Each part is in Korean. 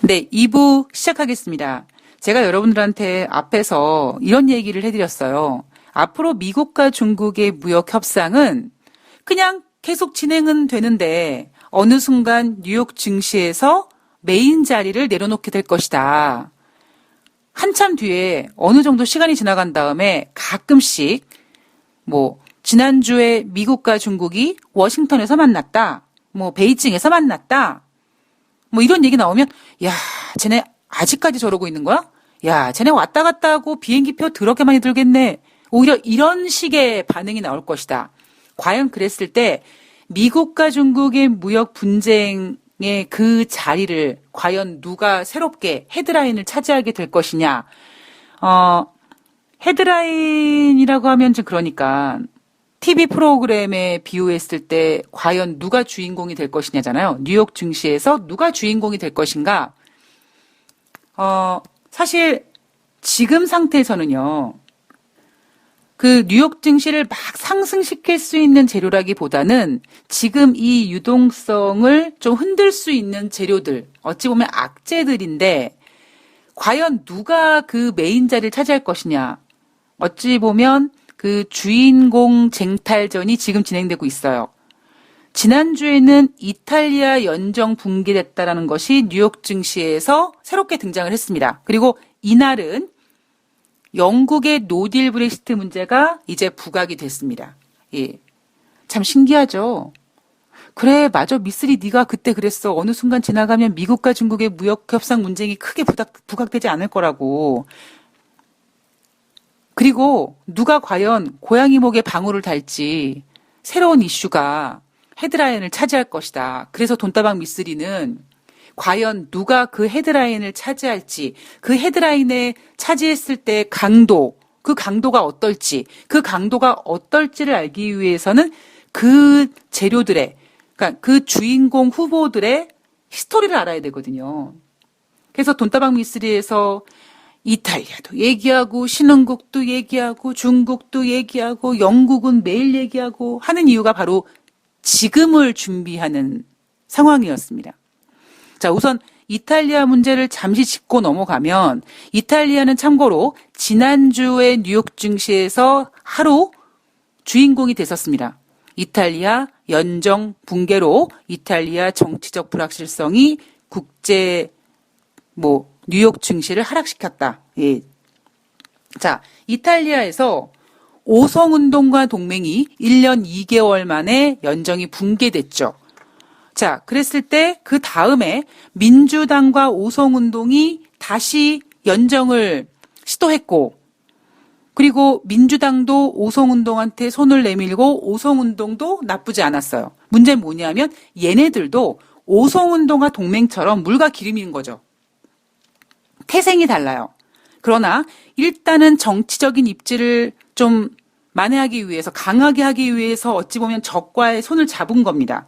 네, 2부 시작하겠습니다. 제가 여러분들한테 앞에서 이런 얘기를 해드렸어요. 앞으로 미국과 중국의 무역 협상은 그냥 계속 진행은 되는데 어느 순간 뉴욕 증시에서 메인 자리를 내려놓게 될 것이다. 한참 뒤에 어느 정도 시간이 지나간 다음에 가끔씩 지난주에 미국과 중국이 워싱턴에서 만났다. 베이징에서 만났다. 이런 얘기 나오면 야, 쟤네 아직까지 저러고 있는 거야? 야, 쟤네 왔다 갔다 하고 비행기표 더럽게 많이 들겠네. 오히려 이런 식의 반응이 나올 것이다. 과연 그랬을 때 미국과 중국의 무역 분쟁의 그 자리를 과연 누가 새롭게 헤드라인을 차지하게 될 것이냐. 헤드라인이라고 하면 좀 그러니까 TV 프로그램에 비유했을 때 과연 누가 주인공이 될 것이냐잖아요. 뉴욕 증시에서 누가 주인공이 될 것인가. 사실 지금 상태에서는요. 그 뉴욕 증시를 막 상승시킬 수 있는 재료라기보다는 지금 이 유동성을 좀 흔들 수 있는 재료들, 어찌 보면 악재들인데 과연 누가 그 메인 자리를 차지할 것이냐. 어찌 보면 그 주인공 쟁탈전이 지금 진행되고 있어요. 지난주에는 이탈리아 연정 붕괴됐다라는 것이 뉴욕 증시에서 새롭게 등장을 했습니다. 그리고 이날은 영국의 노딜 브렉시트 문제가 이제 부각이 됐습니다. 예, 참 신기하죠. 그래, 맞아, 미쓰리 네가 그때 그랬어. 어느 순간 지나가면 미국과 중국의 무역 협상 문제가 크게 부각되지 않을 거라고. 그리고 누가 과연 고양이 목에 방울을 달지 새로운 이슈가 헤드라인을 차지할 것이다. 그래서 돈다방 미쓰리는 과연 누가 그 헤드라인을 차지할지, 그 헤드라인에 차지했을 때 그 강도가 어떨지, 그 강도가 어떨지를 알기 위해서는 그 재료들의, 그러니까 그 주인공 후보들의 히스토리를 알아야 되거든요. 그래서 돈다방 미쓰리에서 이탈리아도 얘기하고 신흥국도 얘기하고 중국도 얘기하고 영국은 매일 얘기하고 하는 이유가 바로 지금을 준비하는 상황이었습니다. 자, 우선 이탈리아 문제를 잠시 짚고 넘어가면 이탈리아는 참고로 지난주에 뉴욕 증시에서 하루 주인공이 됐었습니다. 이탈리아 연정 붕괴로 이탈리아 정치적 불확실성이 국제 뉴욕 증시를 하락시켰다. 예. 자, 이탈리아에서 오성운동과 동맹이 1년 2개월 만에 연정이 붕괴됐죠. 자, 그랬을 때 그 다음에 민주당과 오성운동이 다시 연정을 시도했고, 그리고 민주당도 오성운동한테 손을 내밀고 오성운동도 나쁘지 않았어요. 문제는 뭐냐면 얘네들도 오성운동과 동맹처럼 물과 기름인 거죠. 태생이 달라요. 그러나 일단은 정치적인 입지를 좀 만회하기 위해서, 강하게 하기 위해서 어찌 보면 적과의 손을 잡은 겁니다.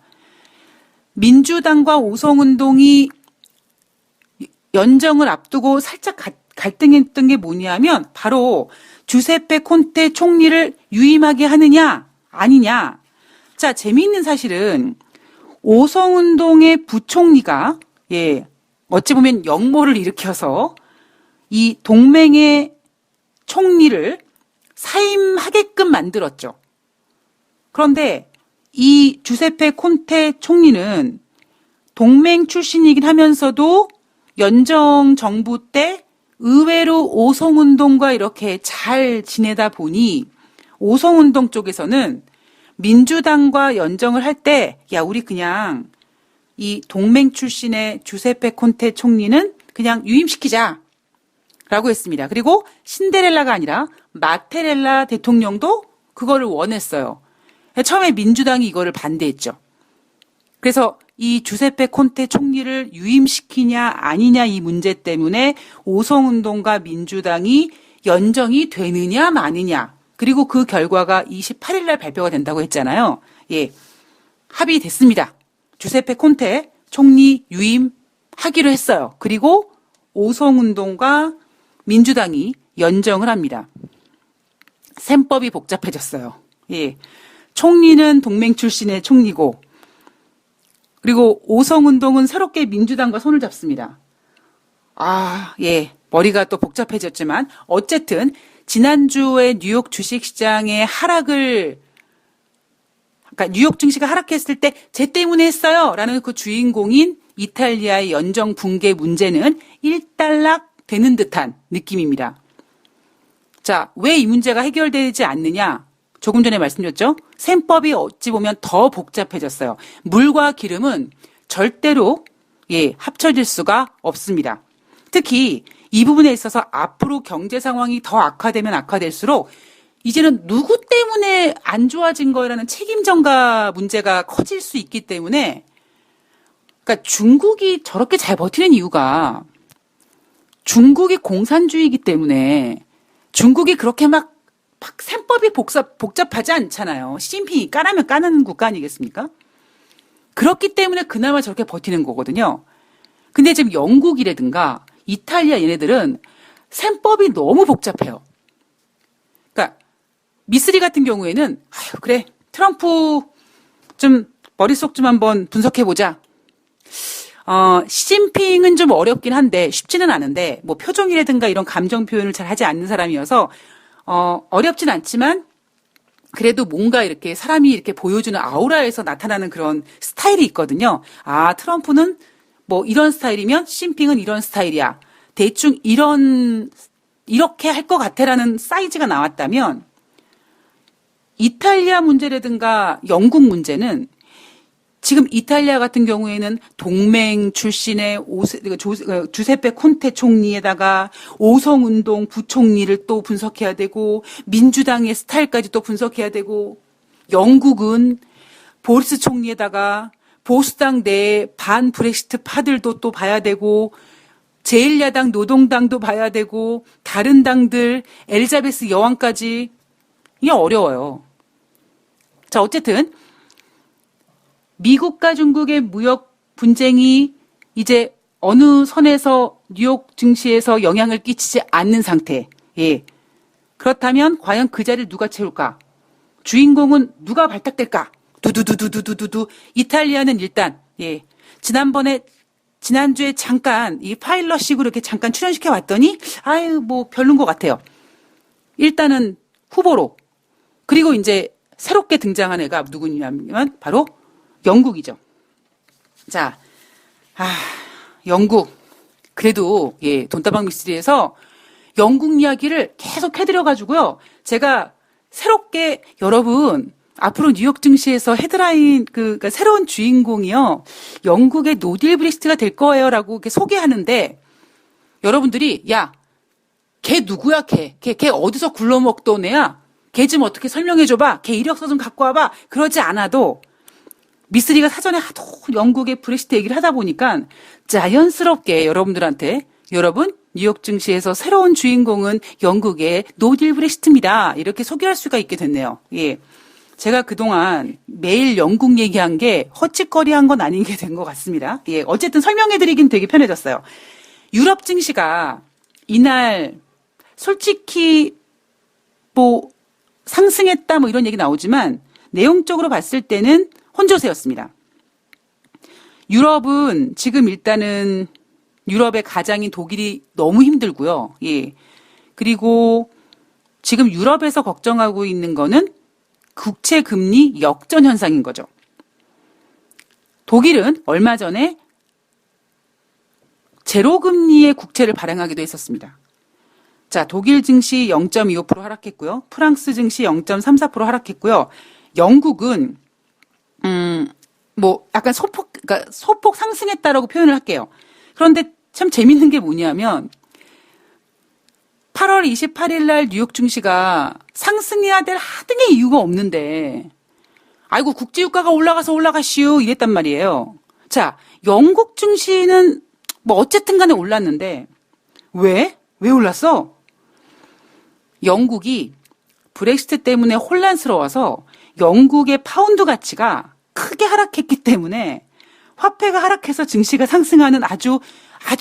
민주당과 오성운동이 연정을 앞두고 살짝 갈등했던 게 뭐냐면 바로 주세페 콘테 총리를 유임하게 하느냐 아니냐. 자, 재미있는 사실은 오성운동의 부총리가 어찌 보면 역모를 일으켜서 이 동맹의 총리를 사임하게끔 만들었죠. 그런데 이 주세페 콘테 총리는 동맹 출신이긴 하면서도 연정 정부 때 의외로 오성운동과 이렇게 잘 지내다 보니 오성운동 쪽에서는 민주당과 연정을 할 때 야, 우리 그냥 이 동맹 출신의 주세페 콘테 총리는 그냥 유임시키자 라고 했습니다. 그리고 신데렐라가 아니라 마테렐라 대통령도 그거를 원했어요. 처음에 민주당이 이거를 반대했죠. 그래서 이 주세페 콘테 총리를 유임시키냐 아니냐 이 문제 때문에 오성운동과 민주당이 연정이 되느냐 마느냐, 그리고 그 결과가 28일 날 발표가 된다고 했잖아요. 예, 합의됐습니다. 주세페 콘테 총리 유임하기로 했어요. 그리고 오성운동과 민주당이 연정을 합니다. 셈법이 복잡해졌어요. 예, 총리는 동맹 출신의 총리고, 그리고 오성운동은 새롭게 민주당과 손을 잡습니다. 예. 머리가 또 복잡해졌지만 어쨌든 지난주에 뉴욕 주식시장의 그러니까 뉴욕 증시가 하락했을 때 쟤 때문에 했어요 라는 그 주인공인 이탈리아의 연정 붕괴 문제는 일단락 되는 듯한 느낌입니다. 자, 왜 이 문제가 해결되지 않느냐? 조금 전에 말씀드렸죠? 셈법이 어찌 보면 더 복잡해졌어요. 물과 기름은 절대로 합쳐질 수가 없습니다. 특히 이 부분에 있어서 앞으로 경제 상황이 더 악화되면 악화될수록 이제는 누구 때문에 안 좋아진 거라는 책임 전가 문제가 커질 수 있기 때문에 그러니까 중국이 저렇게 잘 버티는 이유가 중국이 공산주의이기 때문에 중국이 그렇게 막 셈법이 복잡하지 않잖아요. 시진핑이 까라면 까는 국가 아니겠습니까? 그렇기 때문에 그나마 저렇게 버티는 거거든요. 근데 지금 영국이라든가 이탈리아 얘네들은 셈법이 너무 복잡해요. 그러니까 미쓰리 같은 경우에는 그래 트럼프 좀 머릿속 좀 한번 분석해보자. 시진핑은 좀 어렵긴 한데 쉽지는 않은데 뭐 표정이라든가 이런 감정 표현을 잘 하지 않는 사람이어서 어렵진 않지만 그래도 뭔가 이렇게 사람이 이렇게 보여주는 아우라에서 나타나는 그런 스타일이 있거든요. 트럼프는 뭐 이런 스타일이면 시진핑은 이런 스타일이야. 대충 이렇게 할 것 같아라는 사이즈가 나왔다면 이탈리아 문제라든가 영국 문제는 지금 이탈리아 같은 경우에는 동맹 출신의 주세페 콘테 총리에다가 오성운동 부총리를 또 분석해야 되고 민주당의 스타일까지 또 분석해야 되고 영국은 보리스 총리에다가 보수당 내 반 브렉시트 파들도 또 봐야 되고 제1야당 노동당도 봐야 되고 다른 당들 엘리자베스 여왕까지 이게 어려워요. 자, 어쨌든 미국과 중국의 무역 분쟁이 이제 어느 선에서 뉴욕 증시에서 영향을 끼치지 않는 상태. 그렇다면 과연 그 자리를 누가 채울까? 주인공은 누가 발탁될까? 두두두두두두두. 이탈리아는 일단 지난주에 잠깐 이 파일럿식으로 이렇게 잠깐 출연시켜 왔더니 뭐 별론 것 같아요. 일단은 후보로. 그리고 이제 새롭게 등장한 애가 누구냐면 바로 영국이죠. 자, 영국. 그래도 돈다방 미스터리에서 영국 이야기를 계속 해드려가지고요. 제가 새롭게 여러분 앞으로 뉴욕 증시에서 헤드라인 그러니까 새로운 주인공이요. 영국의 노딜 브릭스트가 될 거예요라고 이렇게 소개하는데 여러분들이 걔 누구야 걔 어디서 굴러먹던 애야? 걔 좀 어떻게 설명해줘봐. 걔 이력서 좀 갖고 와봐. 그러지 않아도 미쓰리가 사전에 하도 영국의 브렉시트 얘기를 하다 보니까 자연스럽게 여러분들한테 여러분 뉴욕 증시에서 새로운 주인공은 영국의 노딜 브렉시트입니다. 이렇게 소개할 수가 있게 됐네요. 제가 그동안 매일 영국 얘기한 게 헛짓거리한 건 아닌 게 된 것 같습니다. 어쨌든 설명해드리긴 되게 편해졌어요. 유럽 증시가 이날 솔직히 뭐 상승했다 뭐 이런 얘기 나오지만 내용적으로 봤을 때는 혼조세였습니다. 유럽은 지금 일단은 유럽의 가장인 독일이 너무 힘들고요. 그리고 지금 유럽에서 걱정하고 있는 거는 국채 금리 역전 현상인 거죠. 독일은 얼마 전에 제로 금리의 국채를 발행하기도 했었습니다. 자, 독일 증시 0.25% 하락했고요. 프랑스 증시 0.34% 하락했고요. 영국은 뭐 약간 그러니까 소폭 상승했다라고 표현을 할게요. 그런데 참 재밌는 게 뭐냐면 8월 28일 날 뉴욕 증시가 상승해야 될 하등의 이유가 없는데 아이고 국제유가가 올라가시오 이랬단 말이에요. 자, 영국 증시는 뭐 어쨌든 간에 올랐는데 왜 올랐어? 영국이 브렉시트 때문에 혼란스러워서 영국의 파운드 가치가 크게 하락했기 때문에 화폐가 하락해서 증시가 상승하는 아주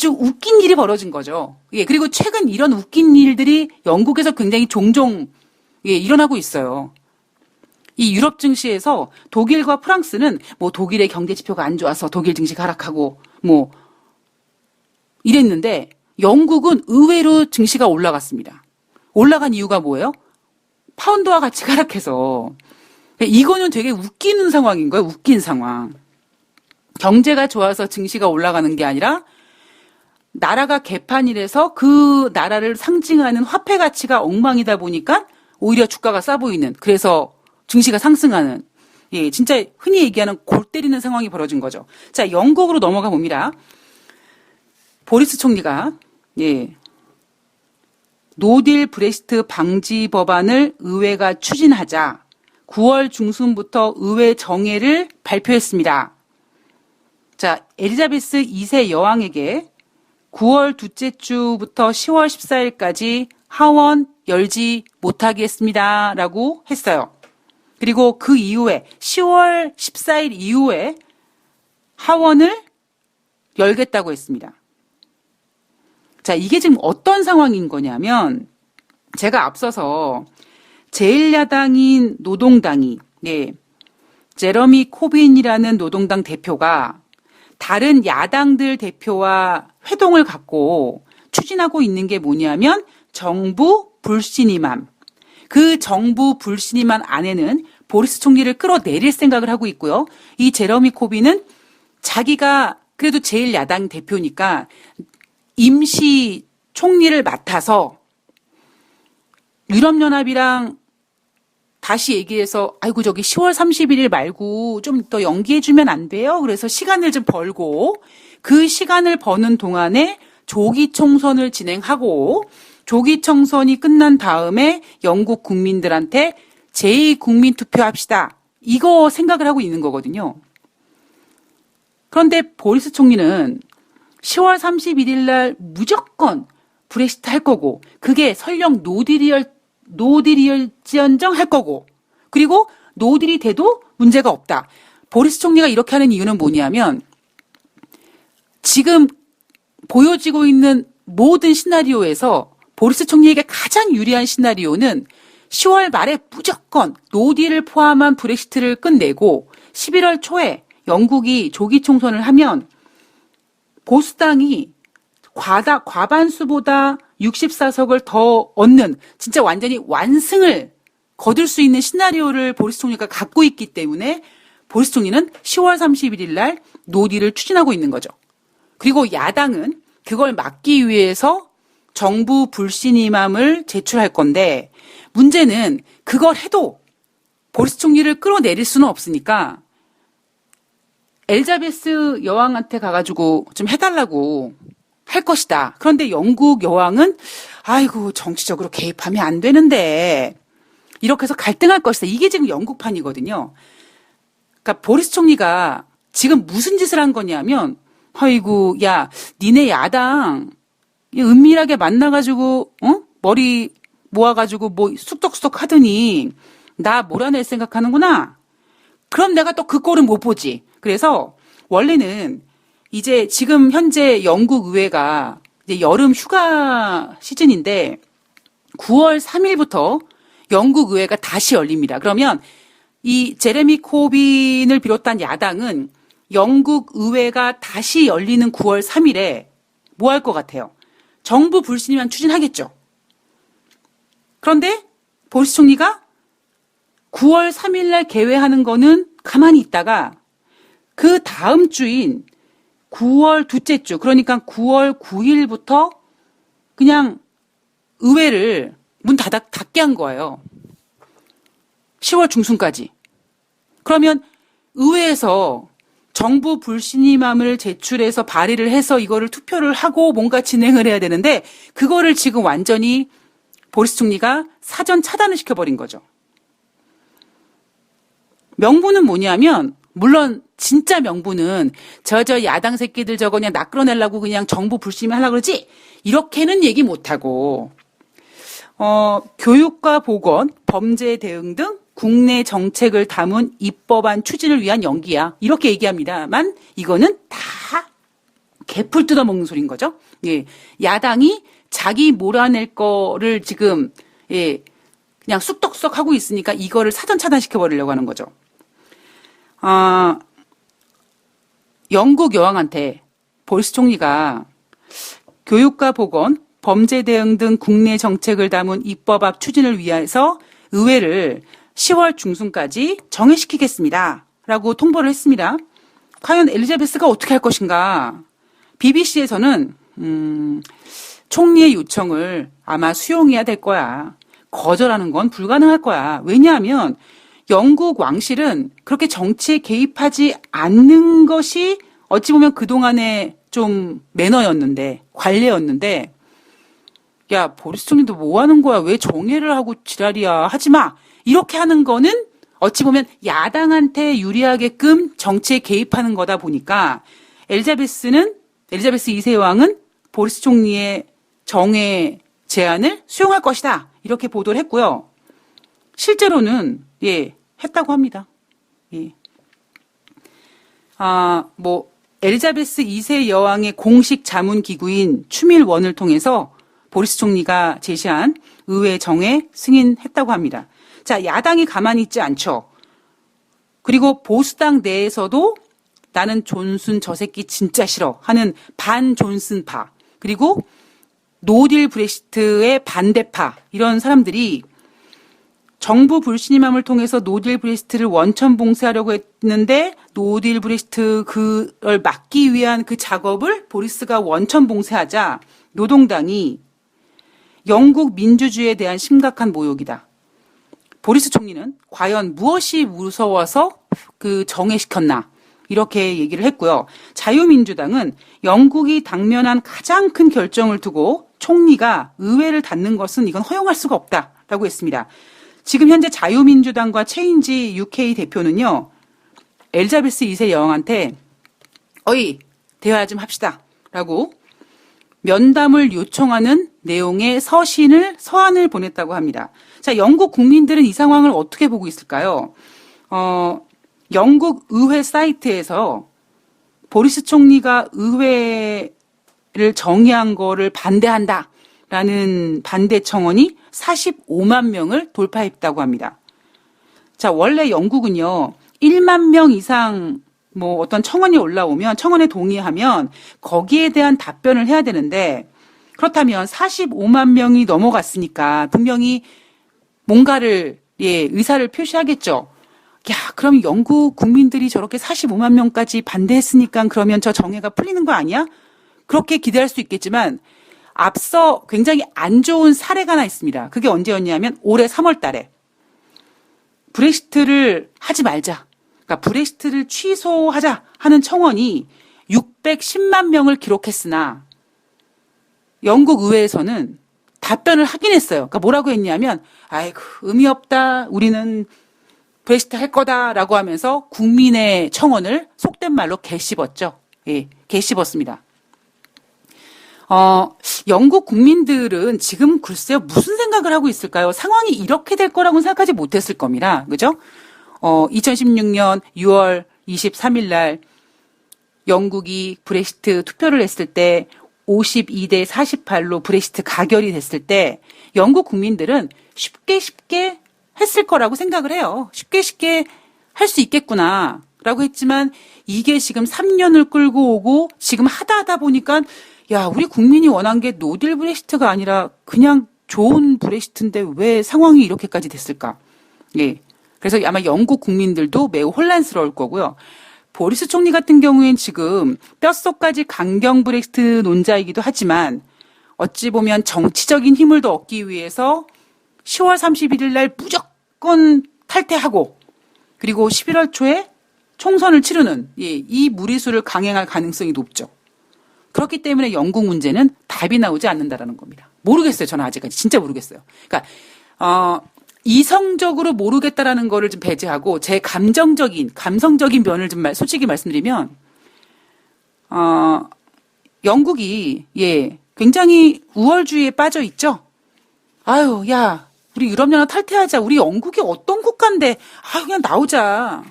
웃긴 일이 벌어진 거죠. 그리고 최근 이런 웃긴 일들이 영국에서 굉장히 종종 일어나고 있어요. 이 유럽 증시에서 독일과 프랑스는 뭐 독일의 경제 지표가 안 좋아서 독일 증시가 하락하고 뭐 이랬는데 영국은 의외로 증시가 올라갔습니다. 올라간 이유가 뭐예요? 파운드와 가치가 하락해서. 이거는 되게 웃기는 상황인 거예요. 웃긴 상황. 경제가 좋아서 증시가 올라가는 게 아니라 나라가 개판이라서 그 나라를 상징하는 화폐 가치가 엉망이다 보니까 오히려 주가가 싸 보이는, 그래서 증시가 상승하는, 예, 진짜 흔히 얘기하는 골 때리는 상황이 벌어진 거죠. 자, 영국으로 넘어가 봅니다. 보리스 총리가, 예, 노딜 브렉시트 방지 법안을 의회가 추진하자 9월 중순부터 의회 정회를 발표했습니다. 자, 엘리자베스 2세 여왕에게 9월 둘째 주부터 10월 14일까지 하원 열지 못하게 했습니다. 라고 했어요. 그리고 그 이후에 10월 14일 이후에 하원을 열겠다고 했습니다. 자, 이게 지금 어떤 상황인 거냐면 제가 앞서서 제1야당인 노동당이, 네, 제러미 코빈이라는 노동당 대표가 다른 야당들 대표와 회동을 갖고 추진하고 있는 게 뭐냐면 정부 불신임함. 그 정부 불신임함 안에는 보리스 총리를 끌어내릴 생각을 하고 있고요. 이 제러미 코빈은 자기가 그래도 제1야당 대표니까 임시 총리를 맡아서 유럽연합이랑 다시 얘기해서 아이고 저기 10월 31일 말고 좀 더 연기해주면 안 돼요? 그래서 시간을 좀 벌고 그 시간을 버는 동안에 조기 총선을 진행하고 조기 총선이 끝난 다음에 영국 국민들한테 제2국민 투표합시다. 이거 생각을 하고 있는 거거든요. 그런데 보리스 총리는 10월 31일 날 무조건 브렉시트 할 거고 그게 설령 노딜이었지언정 할 거고 그리고 노딜이 돼도 문제가 없다. 보리스 총리가 이렇게 하는 이유는 뭐냐면 지금 보여지고 있는 모든 시나리오에서 보리스 총리에게 가장 유리한 시나리오는 10월 말에 무조건 노딜을 포함한 브렉시트를 끝내고 11월 초에 영국이 조기 총선을 하면 보수당이 과반수보다 64석을 더 얻는 진짜 완전히 완승을 거둘 수 있는 시나리오를 보리스 총리가 갖고 있기 때문에 보리스 총리는 10월 31일 날 노딜을 추진하고 있는 거죠. 그리고 야당은 그걸 막기 위해서 정부 불신임함을 제출할 건데 문제는 그걸 해도 보리스 총리를 끌어내릴 수는 없으니까 엘자베스 여왕한테 가가지고 좀 해달라고 할 것이다. 그런데 영국 여왕은 아이고 정치적으로 개입하면 안 되는데 이렇게 해서 갈등할 것이다. 이게 지금 영국판이거든요. 그러니까 보리스 총리가 지금 무슨 짓을 한 거냐면 아이고 야 니네 야당 은밀하게 만나가지고 머리 모아가지고 뭐 쑥덕쑥덕 하더니 나 몰아낼 생각하는구나. 그럼 내가 또 그 꼴은 못 보지. 그래서 원래는 이제 지금 현재 영국 의회가 이제 여름 휴가 시즌인데 9월 3일부터 영국 의회가 다시 열립니다. 그러면 이 제레미 코빈을 비롯한 야당은 영국 의회가 다시 열리는 9월 3일에 뭐 할 것 같아요? 정부 불신임함 추진하겠죠. 그런데 보리스 총리가 9월 3일 날 개회하는 거는 가만히 있다가 그 다음 주인 9월 둘째 주, 그러니까 9월 9일부터 그냥 의회를 문 닫게 한 거예요. 10월 중순까지. 그러면 의회에서 정부 불신임함을 제출해서 발의를 해서 이거를 투표를 하고 뭔가 진행을 해야 되는데 그거를 지금 완전히 보리스 총리가 사전 차단을 시켜버린 거죠. 명분은 뭐냐면 물론 진짜 명분은 저 야당 새끼들 저거 그냥 나 끌어내려고 그냥 정부 불신임 하려고 그러지 이렇게는 얘기 못하고 교육과 보건, 범죄 대응 등 국내 정책을 담은 입법안 추진을 위한 연기야. 이렇게 얘기합니다만 이거는 다 개풀 뜯어먹는 소리인 거죠. 예, 야당이 자기 몰아낼 거를 지금 예, 그냥 쑥덕쑥 하고 있으니까 이거를 사전 차단시켜버리려고 하는 거죠. 영국 여왕한테 보리스 총리가 교육과 보건, 범죄 대응 등 국내 정책을 담은 입법안 추진을 위해서 의회를 10월 중순까지 정회시키겠습니다. 라고 통보를 했습니다. 과연 엘리자베스가 어떻게 할 것인가? BBC에서는 총리의 요청을 아마 수용해야 될 거야. 거절하는 건 불가능할 거야. 왜냐하면 영국 왕실은 그렇게 정치에 개입하지 않는 것이 어찌 보면 그동안의 좀 매너였는데, 관례였는데, 야, 보리스 총리도 뭐 하는 거야? 왜 정회를 하고 지랄이야? 하지 마! 이렇게 하는 거는 어찌 보면 야당한테 유리하게끔 정치에 개입하는 거다 보니까 엘리자베스 2세 왕은 보리스 총리의 정회 제안을 수용할 것이다. 이렇게 보도를 했고요. 실제로는, 했다고 합니다. 엘리자베스 2세 여왕의 공식 자문 기구인 추밀원을 통해서 보리스 총리가 제시한 의회 정회 승인했다고 합니다. 자, 야당이 가만히 있지 않죠. 그리고 보수당 내에서도 나는 존슨 저 새끼 진짜 싫어 하는 반 존슨파, 그리고 노딜 브렉시트의 반대파, 이런 사람들이 정부 불신임함을 통해서 노딜 브렉시트를 원천 봉쇄하려고 했는데 노딜 브렉시트 그걸 막기 위한 그 작업을 보리스가 원천 봉쇄하자 노동당이 영국 민주주의에 대한 심각한 모욕이다. 보리스 총리는 과연 무엇이 무서워서 그 정회시켰나, 이렇게 얘기를 했고요. 자유민주당은 영국이 당면한 가장 큰 결정을 두고 총리가 의회를 닫는 것은 이건 허용할 수가 없다라고 했습니다. 지금 현재 자유민주당과 체인지 UK 대표는요, 엘리자베스 2세 여왕한테 어이 대화 좀 합시다 라고 면담을 요청하는 내용의 서한을 보냈다고 합니다. 자, 영국 국민들은 이 상황을 어떻게 보고 있을까요? 영국 의회 사이트에서 보리스 총리가 의회를 정의한 거를 반대한다라는 반대 청원이 45만 명을 돌파했다고 합니다. 자, 원래 영국은요, 1만 명 이상 어떤 청원이 올라오면, 청원에 동의하면 거기에 대한 답변을 해야 되는데, 그렇다면 45만 명이 넘어갔으니까 분명히 뭔가를, 의사를 표시하겠죠. 야, 그럼 영국 국민들이 저렇게 45만 명까지 반대했으니까 그러면 저 정회가 풀리는 거 아니야? 그렇게 기대할 수 있겠지만, 앞서 굉장히 안 좋은 사례가 하나 있습니다. 그게 언제였냐면 올해 3월 달에 브렉시트를 하지 말자, 그러니까 브렉시트를 취소하자 하는 청원이 610만 명을 기록했으나 영국 의회에서는 답변을 하긴 했어요. 그러니까 뭐라고 했냐면, 아이고 의미 없다, 우리는 브렉시트 할 거다라고 하면서 국민의 청원을 속된 말로 개씹었죠. 개씹었습니다. 영국 국민들은 지금 글쎄요, 무슨 생각을 하고 있을까요? 상황이 이렇게 될 거라고는 생각하지 못했을 겁니다. 그죠? 2016년 6월 23일 날 영국이 브렉시트 투표를 했을 때 52대 48로 브렉시트 가결이 됐을 때 영국 국민들은 쉽게 했을 거라고 생각을 해요. 쉽게 할 수 있겠구나 라고 했지만 이게 지금 3년을 끌고 오고 지금 하다 보니까 야, 우리 국민이 원한 게 노딜 브렉시트가 아니라 그냥 좋은 브렉시트인데 왜 상황이 이렇게까지 됐을까? 그래서 아마 영국 국민들도 매우 혼란스러울 거고요. 보리스 총리 같은 경우엔 지금 뼛속까지 강경 브렉시트 논자이기도 하지만 어찌 보면 정치적인 힘을 더 얻기 위해서 10월 31일 날 무조건 탈퇴하고 그리고 11월 초에 총선을 치르는 이 무리수를 강행할 가능성이 높죠. 그렇기 때문에 영국 문제는 답이 나오지 않는다라는 겁니다. 모르겠어요. 저는 아직까지 진짜 모르겠어요. 그러니까 이성적으로 모르겠다라는 거를 좀 배제하고 제 감성적인 면을 좀 솔직히 말씀드리면 영국이 굉장히 우월주의에 빠져 있죠. 아유, 야, 우리 유럽연합 탈퇴하자. 우리 영국이 어떤 국가인데 그냥 나오자.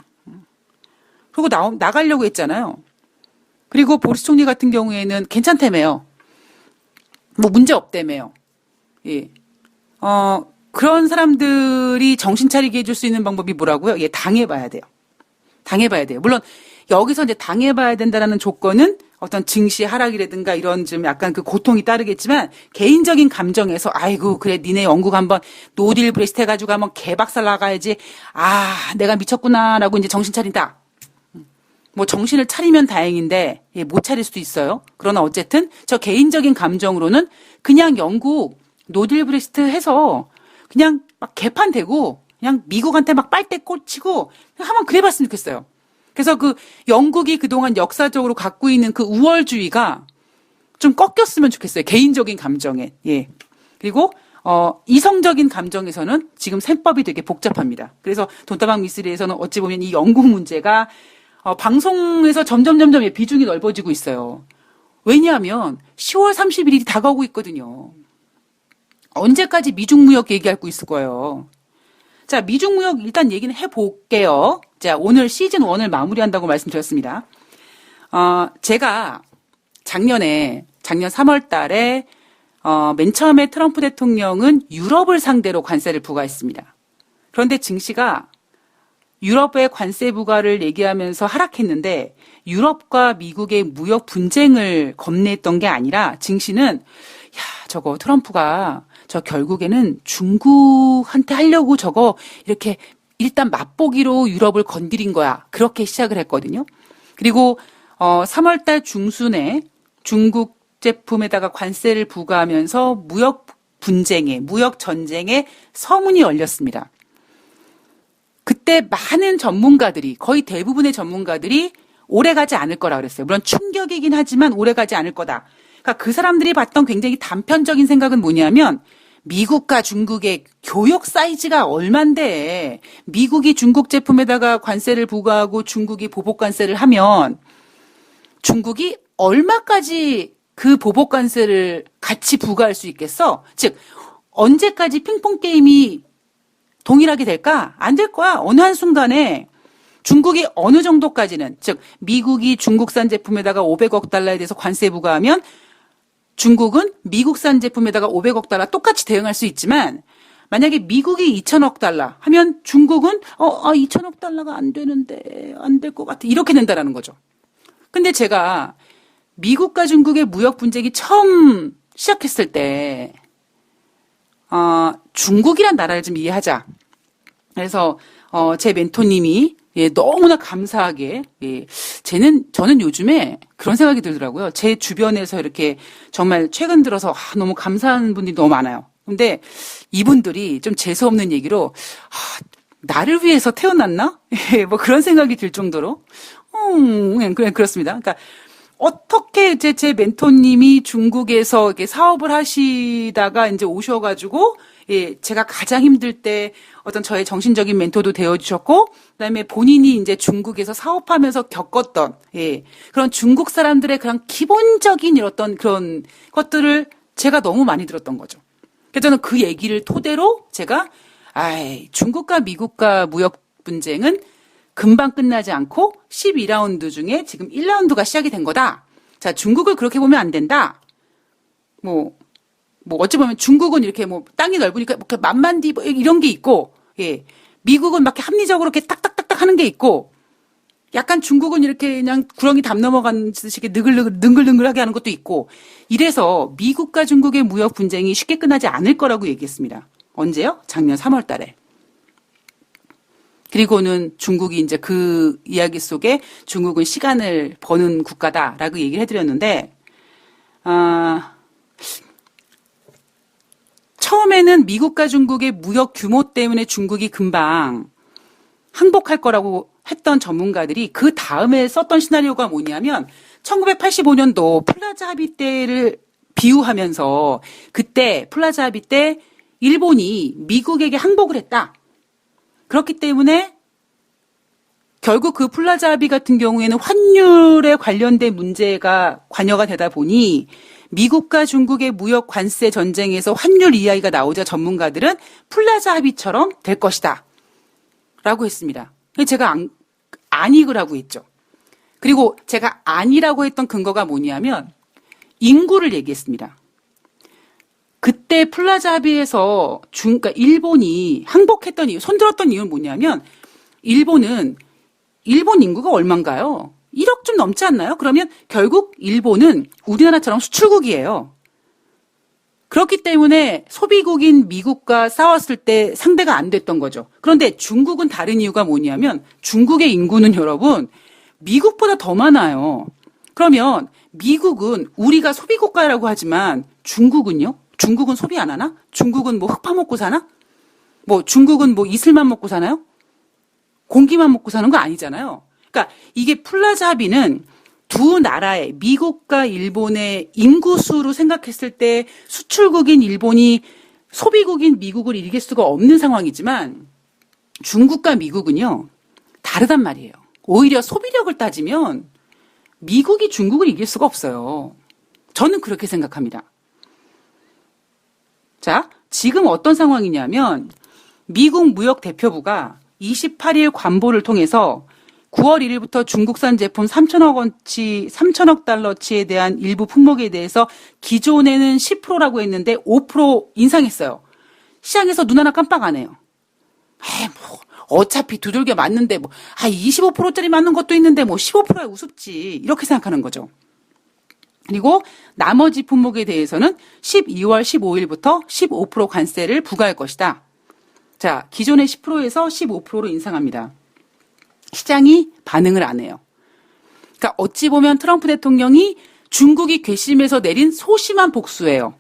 그리고 나가려고 했잖아요. 그리고 보리스 총리 같은 경우에는 괜찮다며요. 문제 없다며요. 그런 사람들이 정신 차리게 해줄 수 있는 방법이 뭐라고요? 당해봐야 돼요. 물론 여기서 이제 당해봐야 된다라는 조건은 어떤 증시 하락이라든가 이런 좀 약간 그 고통이 따르겠지만 개인적인 감정에서 아이고 그래 니네 영국 한번 노딜 브렉시트 해가지고 한번 개박살 나가야지 내가 미쳤구나라고 이제 정신 차린다. 뭐 정신을 차리면 다행인데 못 차릴 수도 있어요. 그러나 어쨌든 저 개인적인 감정으로는 그냥 영국 노딜 브렉시트 해서 그냥 막 개판되고 그냥 미국한테 막 빨대 꽂히고 한번 그래봤으면 좋겠어요. 그래서 그 영국이 그동안 역사적으로 갖고 있는 그 우월주의가 좀 꺾였으면 좋겠어요. 개인적인 감정에. 예. 그리고 이성적인 감정에서는 지금 셈법이 되게 복잡합니다. 그래서 돈다방 미스리에서는 어찌 보면 이 영국 문제가 방송에서 점점 비중이 넓어지고 있어요. 왜냐하면 10월 31일이 다가오고 있거든요. 언제까지 미중 무역 얘기하고 있을 거예요. 자, 미중 무역 일단 얘기는 해볼게요. 자, 오늘 시즌 1을 마무리한다고 말씀드렸습니다. 제가 작년 3월 달에 맨 처음에 트럼프 대통령은 유럽을 상대로 관세를 부과했습니다. 그런데 증시가 유럽의 관세 부과를 얘기하면서 하락했는데 유럽과 미국의 무역 분쟁을 겁내했던 게 아니라 증시는 저거 트럼프가 저 결국에는 중국한테 하려고 저거 이렇게 일단 맛보기로 유럽을 건드린 거야. 그렇게 시작을 했거든요. 그리고 3월 달 중순에 중국 제품에다가 관세를 부과하면서 무역 전쟁에 서문이 열렸습니다. 그때 많은 전문가들이 거의 대부분의 전문가들이 오래가지 않을 거라 그랬어요. 물론 충격이긴 하지만 오래가지 않을 거다. 그러니까 그 사람들이 봤던 굉장히 단편적인 생각은 뭐냐면 미국과 중국의 교역 사이즈가 얼만데 미국이 중국 제품에다가 관세를 부과하고 중국이 보복 관세를 하면 중국이 얼마까지 그 보복 관세를 같이 부과할 수 있겠어? 즉 언제까지 핑퐁 게임이 동일하게 될까? 안 될 거야. 어느 한순간에 중국이 어느 정도까지는 즉 미국이 중국산 제품에다가 500억 달러에 대해서 관세 부과하면 중국은 미국산 제품에다가 500억 달러 똑같이 대응할 수 있지만 만약에 미국이 2천억 달러 하면 중국은 2천억 달러가 안 되는데 안 될 것 같아. 이렇게 된다라는 거죠. 근데 제가 미국과 중국의 무역 분쟁이 처음 시작했을 때 중국이란 나라를 좀 이해하자. 그래서 제 멘토님이 너무나 감사하게 저는 요즘에 그런 생각이 들더라고요. 제 주변에서 이렇게 정말 최근 들어서 너무 감사한 분들이 너무 많아요. 근데 이분들이 좀 재수없는 얘기로 나를 위해서 태어났나? 뭐 그런 생각이 들 정도로 그냥 그렇습니다. 그러니까 어떻게 제 멘토님이 중국에서 이렇게 사업을 하시다가 이제 오셔가지고 제가 가장 힘들 때 어떤 저의 정신적인 멘토도 되어주셨고, 그다음에 본인이 이제 중국에서 사업하면서 겪었던 그런 중국 사람들의 그런 기본적인 어떤 그런 것들을 제가 너무 많이 들었던 거죠. 그래서 저는 그 얘기를 토대로 제가 중국과 미국과 무역 분쟁은 금방 끝나지 않고 12라운드 중에 지금 1라운드가 시작이 된 거다. 자, 중국을 그렇게 보면 안 된다. 뭐 어찌 보면 중국은 이렇게 땅이 넓으니까 이렇게 만만디 이런 게 있고, 미국은 막 합리적으로 이렇게 딱딱딱딱 하는 게 있고, 약간 중국은 이렇게 그냥 구렁이 담 넘어간 듯이 이렇게 능글능글하게 하는 것도 있고, 이래서 미국과 중국의 무역 분쟁이 쉽게 끝나지 않을 거라고 얘기했습니다. 언제요? 작년 3월 달에. 그리고는 중국이 이제 그 이야기 속에 중국은 시간을 버는 국가다라고 얘기를 해드렸는데, 처음에는 미국과 중국의 무역 규모 때문에 중국이 금방 항복할 거라고 했던 전문가들이 그 다음에 썼던 시나리오가 뭐냐면 1985년도 플라자 합의 때를 비유하면서 그때 플라자 합의 때 일본이 미국에게 항복을 했다. 그렇기 때문에 결국 그 플라자 합의 같은 경우에는 환율에 관련된 문제가 관여가 되다 보니 미국과 중국의 무역 관세 전쟁에서 환율 이야기가 나오자 전문가들은 플라자 합의처럼 될 것이다. 라고 했습니다. 제가 아니라고 했죠. 그리고 제가 아니라고 했던 근거가 뭐냐면 인구를 얘기했습니다. 그때 플라자 합의에서 그러니까 일본이 항복했던 이유, 손들었던 이유는 뭐냐면 일본 인구가 얼마인가요? 1억 좀 넘지 않나요? 그러면 결국 일본은 우리나라처럼 수출국이에요. 그렇기 때문에 소비국인 미국과 싸웠을 때 상대가 안 됐던 거죠. 그런데 중국은 다른 이유가 뭐냐면 중국의 인구는 여러분 미국보다 더 많아요. 그러면 미국은 우리가 소비국가라고 하지만 중국은요? 중국은 소비 안 하나? 중국은 뭐 흙 파먹고 사나? 뭐 중국은 뭐 이슬만 먹고 사나요? 공기만 먹고 사는 거 아니잖아요. 그러니까 이게 플라자 합의는 두 나라의 미국과 일본의 인구수로 생각했을 때 수출국인 일본이 소비국인 미국을 이길 수가 없는 상황이지만 중국과 미국은요 다르단 말이에요. 오히려 소비력을 따지면 미국이 중국을 이길 수가 없어요. 저는 그렇게 생각합니다. 자, 지금 어떤 상황이냐면 미국 무역대표부가 28일 관보를 통해서 9월 1일부터 중국산 제품 3천억 달러치에 대한 일부 품목에 대해서 기존에는 10%라고 했는데 5% 인상했어요. 시장에서 눈 하나 깜빡 안 해요. 뭐 어차피 두들겨 맞는데 25%짜리 맞는 것도 있는데 15%야 우습지. 이렇게 생각하는 거죠. 그리고 나머지 품목에 대해서는 12월 15일부터 15% 관세를 부과할 것이다. 자, 기존의 10%에서 15%로 인상합니다. 시장이 반응을 안 해요. 그러니까 어찌 보면 트럼프 대통령이 중국이 괘씸해서 내린 소심한 복수예요.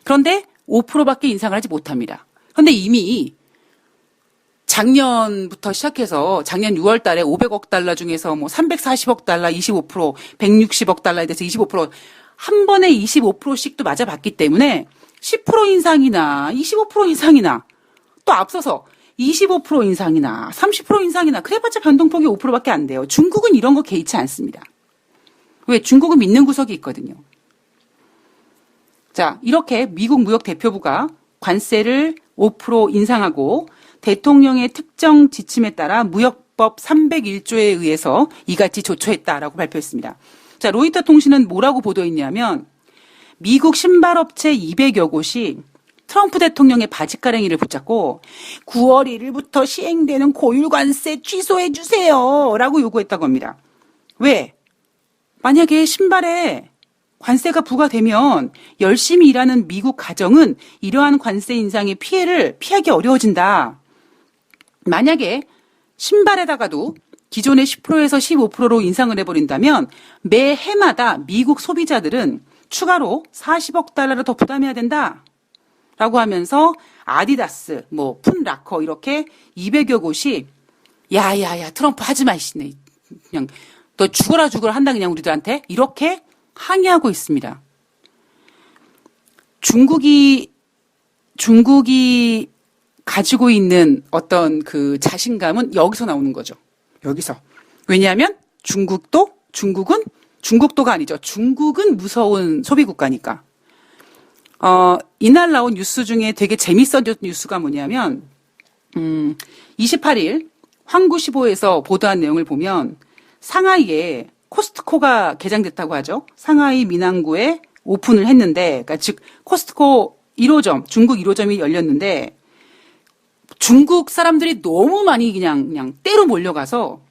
그런데 5%밖에 인상을 하지 못합니다. 그런데 이미 작년부터 시작해서 작년 6월 달에 500억 달러 중에서 340억 달러 25%, 160억 달러에 대해서 25%한 번에 25%씩도 맞아봤기 때문에 10% 인상이나 25% 인상이나 또 앞서서 25% 인상이나 30% 인상이나 그래봤자 변동폭이 5%밖에 안 돼요. 중국은 이런 거 개의치 않습니다. 왜? 중국은 믿는 구석이 있거든요. 자, 이렇게 미국 무역대표부가 관세를 5% 인상하고 대통령의 특정 지침에 따라 무역법 301조에 의해서 이같이 조처했다라고 발표했습니다. 자, 로이터 통신은 뭐라고 보도했냐면 미국 신발업체 200여 곳이 트럼프 대통령의 바지가랭이를 붙잡고 9월 1일부터 시행되는 고율관세 취소해 주세요 라고 요구했다고 합니다. 왜? 만약에 신발에 관세가 부과되면 열심히 일하는 미국 가정은 이러한 관세 인상의 피해를 피하기 어려워진다. 만약에 신발에다가도 기존의 10%에서 15%로 인상을 해버린다면 매 해마다 미국 소비자들은 추가로 40억 달러를 더 부담해야 된다. 라고 하면서 아디다스, 푼라커 이렇게 200여 곳이 야야야 트럼프 하지 마시네. 그냥 너 죽어라 한다 그냥 우리들한테 이렇게 항의하고 있습니다. 중국이 가지고 있는 어떤 그 자신감은 여기서 나오는 거죠. 여기서. 왜냐하면 중국도가 아니죠. 중국은 무서운 소비국가니까. 이날 나온 뉴스 중에 되게 재밌었던 뉴스가 뭐냐면, 28일 황구시보에서 보도한 내용을 보면 상하이에 코스트코가 개장됐다고 하죠. 상하이 미낭구에 오픈을 했는데, 그러니까 즉 코스트코 1호점, 중국 1호점이 열렸는데 중국 사람들이 너무 많이 그냥 때로 몰려가서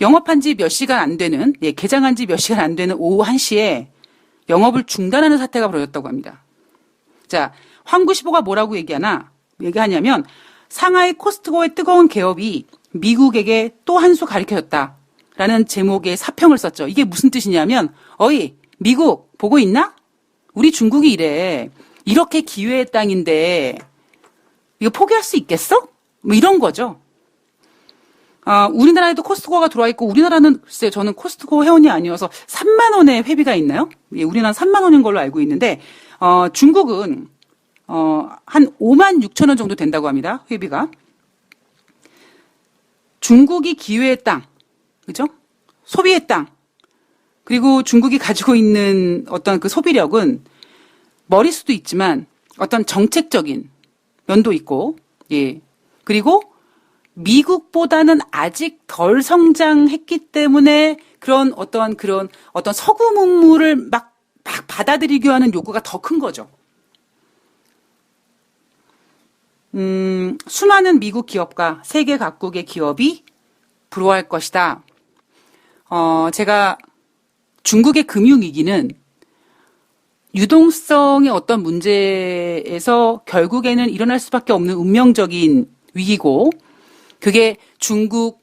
영업한 지 몇 시간 안 되는, 개장한 지 몇 시간 안 되는 오후 1시에 영업을 중단하는 사태가 벌어졌다고 합니다. 자, 황구시보가 뭐라고 얘기하냐면 상하이 코스트코의 뜨거운 개업이 미국에게 또 한 수 가르쳐줬다라는 제목의 사평을 썼죠. 이게 무슨 뜻이냐면 어이 미국 보고 있나? 우리 중국이 이래. 이렇게 기회의 땅인데 이거 포기할 수 있겠어? 이런 거죠. 우리나라에도 코스트코가 들어와 있고 우리나라는 글쎄 저는 코스트코 회원이 아니어서 3만 원의 회비가 있나요? 예, 우리나라는 3만 원인 걸로 알고 있는데 중국은 한 5만 6천 원 정도 된다고 합니다. 회비가. 중국이 기회의 땅, 그죠? 소비의 땅. 그리고 중국이 가지고 있는 어떤 그 소비력은 머리 수도 있지만 어떤 정책적인 면도 있고, 예. 그리고 미국보다는 아직 덜 성장했기 때문에 그런 어떤 서구 문물을 막 받아들이게 하는 요구가 더 큰 거죠. 수많은 미국 기업과 세계 각국의 기업이 부러워할 것이다. 제가 중국의 금융위기는 유동성의 어떤 문제에서 결국에는 일어날 수밖에 없는 운명적인 위기고, 그게 중국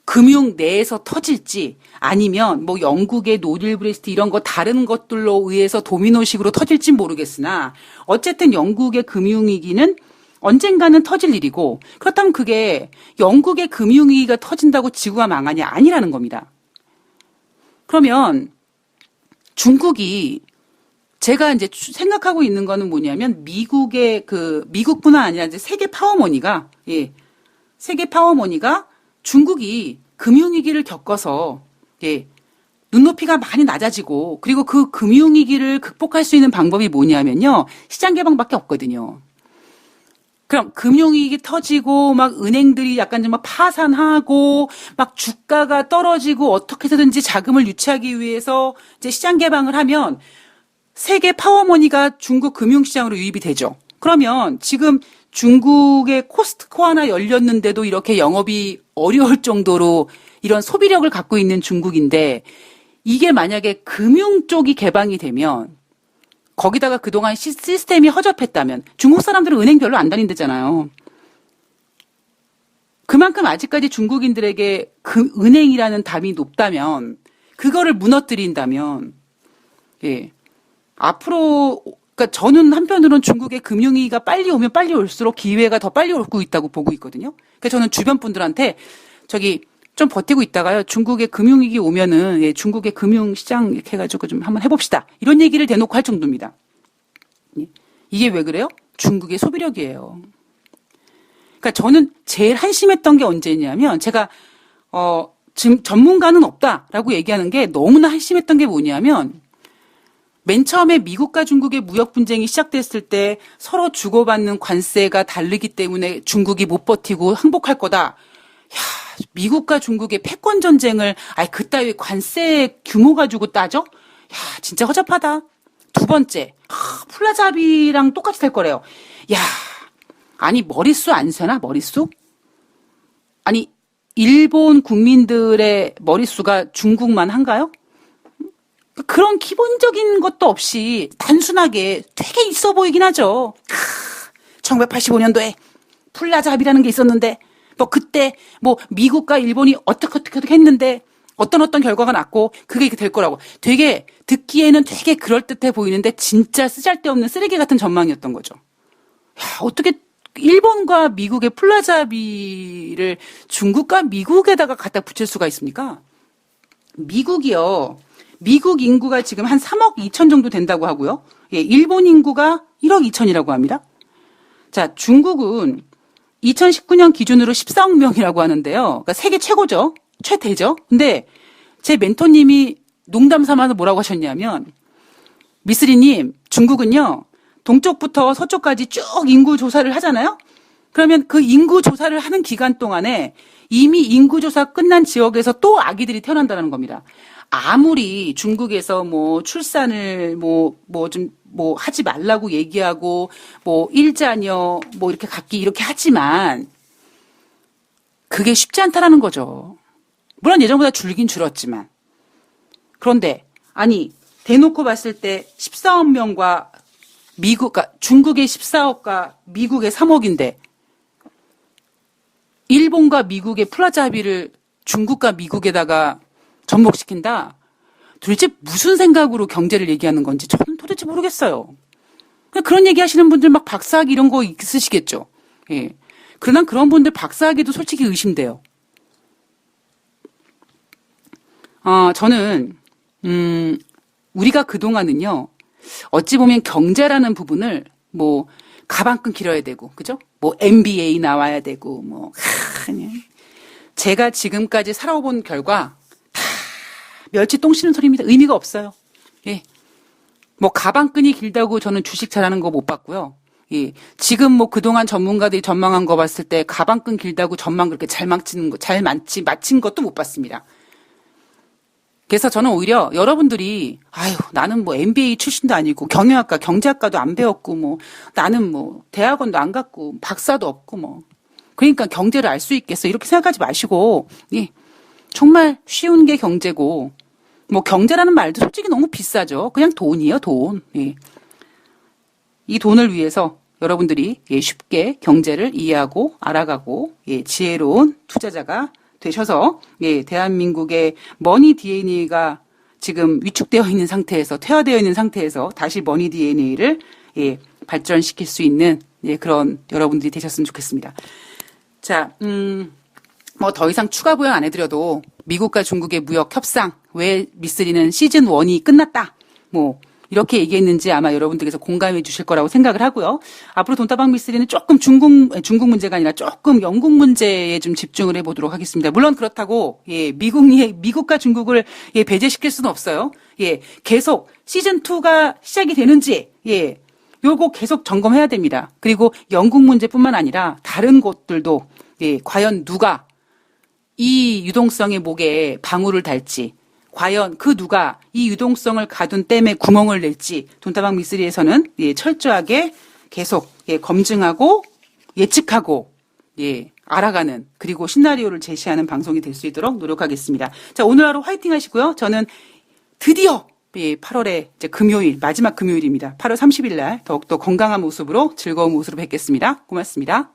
금융 내에서 터질지 아니면 뭐 영국의 노딜 브레스트 이런 거 다른 것들로 의해서 도미노식으로 터질지 모르겠으나 어쨌든 영국의 금융위기는 언젠가는 터질 일이고, 그렇다면 그게 영국의 금융위기가 터진다고 지구가 망하냐? 아니라는 겁니다. 그러면 중국이 제가 이제 생각하고 있는 거는 뭐냐면 미국뿐만 아니라 이제 세계 파워머니가 세계 파워머니가 중국이 금융위기를 겪어서 눈높이가 많이 낮아지고, 그리고 그 금융위기를 극복할 수 있는 방법이 뭐냐면요, 시장 개방밖에 없거든요. 그럼 금융위기 터지고 막 은행들이 약간 좀 막 파산하고 막 주가가 떨어지고 어떻게 해서든지 자금을 유치하기 위해서 이제 시장 개방을 하면 세계 파워머니가 중국 금융시장으로 유입이 되죠. 그러면 지금 중국의 코스트코 하나 열렸는데도 이렇게 영업이 어려울 정도로 이런 소비력을 갖고 있는 중국인데, 이게 만약에 금융 쪽이 개방이 되면, 거기다가 그동안 시스템이 허접했다면, 중국 사람들은 은행 별로 안 다닌대잖아요. 그만큼 아직까지 중국인들에게 그 은행이라는 답이 높다면, 그거를 무너뜨린다면, 앞으로, 그러니까 저는 한편으로는 중국의 금융위기가 빨리 오면 빨리 올수록 기회가 더 빨리 오고 있다고 보고 있거든요. 그러니까 저는 주변 분들한테 좀 버티고 있다가요, 중국의 금융위기 오면은 중국의 금융시장 이렇게 해가지고 좀 한번 해봅시다, 이런 얘기를 대놓고 할 정도입니다. 이게 왜 그래요? 중국의 소비력이에요. 그러니까 저는 제일 한심했던 게 언제냐면, 제가 지금 전문가는 없다라고 얘기하는 게 너무나 한심했던 게 뭐냐면, 맨 처음에 미국과 중국의 무역 분쟁이 시작됐을 때 서로 주고받는 관세가 다르기 때문에 중국이 못 버티고 항복할 거다. 야, 미국과 중국의 패권 전쟁을 그따위 관세 규모 가지고 따져? 야, 진짜 허접하다. 두 번째, 플라자 합의랑 똑같이 될 거래요. 야, 아니 머릿수 안 세나? 머릿수? 아니 일본 국민들의 머릿수가 중국만 한가요? 그런 기본적인 것도 없이 단순하게 되게 있어 보이긴 하죠. 1985년도에 플라자 합의라는 게 있었는데, 뭐 그때 뭐 미국과 일본이 어떻게 했는데 어떤 결과가 났고 그게 될 거라고 되게 듣기에는 되게 그럴듯해 보이는데 진짜 쓰잘데없는 쓰레기 같은 전망이었던 거죠. 야, 어떻게 일본과 미국의 플라자 합의를 중국과 미국에다가 갖다 붙일 수가 있습니까? 미국 인구가 지금 한 3억 2천 정도 된다고 하고요. 일본 인구가 1억 2천이라고 합니다. 자, 중국은 2019년 기준으로 14억 명이라고 하는데요. 그러니까 세계 최고죠. 최대죠. 근데 제 멘토님이 농담 삼아서 뭐라고 하셨냐면, 미스리님, 중국은요, 동쪽부터 서쪽까지 쭉 인구 조사를 하잖아요? 그러면 그 인구 조사를 하는 기간 동안에 이미 인구 조사 끝난 지역에서 또 아기들이 태어난다는 겁니다. 아무리 중국에서 뭐 출산을 뭐 하지 말라고 얘기하고 뭐 일자녀 뭐 이렇게 갖기 이렇게 하지만 그게 쉽지 않다라는 거죠. 물론 예전보다 줄긴 줄었지만. 그런데 아니 대놓고 봤을 때 14억 명과 그러니까 중국의 14억과 미국의 3억인데 일본과 미국의 플라자 합의를 중국과 미국에다가 접목시킨다? 도대체 무슨 생각으로 경제를 얘기하는 건지 저는 도대체 모르겠어요. 그런 얘기 하시는 분들 막 박사학위 이런 거 있으시겠죠. 예. 그러나 그런 분들 박사학위도 솔직히 의심돼요. 저는, 우리가 그동안은요, 어찌 보면 경제라는 부분을 뭐, 가방끈 길어야 되고, 그죠? 뭐, MBA 나와야 되고, 제가 지금까지 살아본 결과, 멸치 똥 씹는 소리입니다. 의미가 없어요. 예. 뭐 가방끈이 길다고 저는 주식 잘하는 거 못 봤고요. 예. 지금 뭐 그동안 전문가들이 전망한 거 봤을 때 가방끈 길다고 전망 그렇게 잘 맞힌 것도 못 봤습니다. 그래서 저는 오히려 여러분들이 나는 뭐 MBA 출신도 아니고 경영학과, 경제학과도 안 배웠고 뭐 나는 뭐 대학원도 안 갔고 박사도 없고 뭐 그러니까 경제를 알 수 있겠어 이렇게 생각하지 마시고 예. 정말 쉬운 게 경제고, 뭐 경제라는 말도 솔직히 너무 비싸죠. 그냥 돈이에요, 돈. 예. 이 돈을 위해서 여러분들이 쉽게 경제를 이해하고 알아가고 지혜로운 투자자가 되셔서 대한민국의 머니 DNA가 지금 위축되어 있는 상태에서 퇴화되어 있는 상태에서 다시 머니 DNA를 발전시킬 수 있는 그런 여러분들이 되셨으면 좋겠습니다. 자, 뭐 더 이상 추가 부연 안 해드려도 미국과 중국의 무역 협상 왜 미쓰리는 시즌 1이 끝났다. 뭐 이렇게 얘기했는지 아마 여러분들께서 공감해 주실 거라고 생각을 하고요. 앞으로 돈다방 미쓰리는 조금 중국 문제가 아니라 조금 영국 문제에 좀 집중을 해보도록 하겠습니다. 물론 그렇다고 미국과 중국을 배제시킬 수는 없어요. 계속 시즌 2가 시작이 되는지 요거 계속 점검해야 됩니다. 그리고 영국 문제뿐만 아니라 다른 곳들도 과연 누가 이 유동성의 목에 방울을 달지, 과연 그 누가 이 유동성을 가둔 댐에 구멍을 낼지 돈다방 미쓰리에서는 철저하게 계속 검증하고 예측하고 알아가는, 그리고 시나리오를 제시하는 방송이 될 수 있도록 노력하겠습니다. 자, 오늘 하루 화이팅 하시고요. 저는 드디어 8월에 이제 금요일, 마지막 금요일입니다. 8월 30일 날 더욱더 건강한 모습으로 즐거운 모습으로 뵙겠습니다. 고맙습니다.